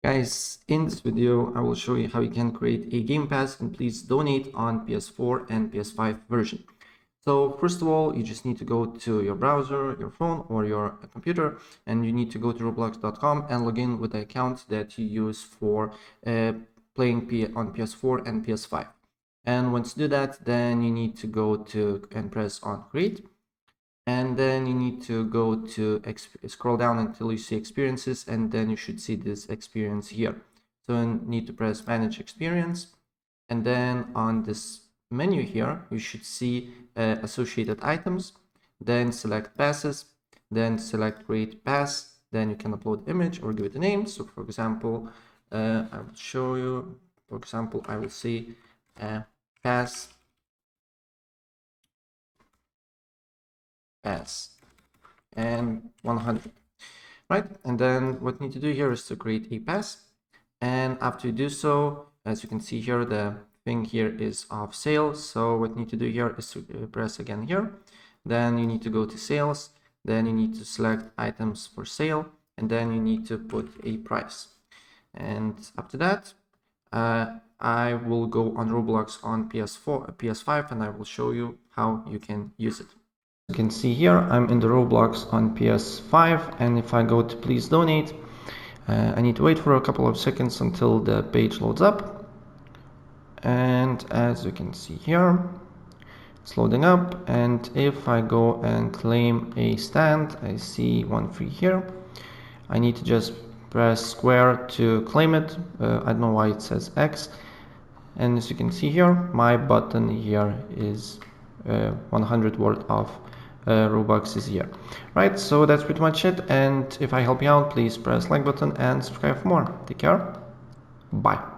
Guys, in this video, I will show you how you can create a Game Pass and please donate on PS4 and PS5 version. So first of all, you just need to go to your browser, your phone or your computer, and you need to go to roblox.com and log in with the account that you use for playing on PS4 and PS5. And once you do that, then you need to go to and press on create. And then you need to go to scroll down until you see experiences, and then you should see this experience here. So you need to press manage experience, and then on this menu here you should see associated items, then select passes, then select create pass, then you can upload image or give it a name. So for example, I will show you, for example, I will say pass and 100, right? And then what you need to do here is to create a pass, and after you do so, as you can see here, the thing here is off sale. So what you need to do here is to press again here, then you need to go to sales, then you need to select items for sale, and then you need to put a price. And after that, I will go on Roblox on PS5, and I will show you how you can use it. You can see here I'm in the Roblox on PS5, and if I go to please donate, I need to wait for a couple of seconds until the page loads up, and as you can see here it's loading up. And if I go and claim a stand, I see one free here. I need to just press square to claim it. I don't know why it says X, and as you can see here my button here is 100 worth of Robux is here, right? So that's pretty much it, and if I help you out, please press like button and subscribe for more. Take care, bye.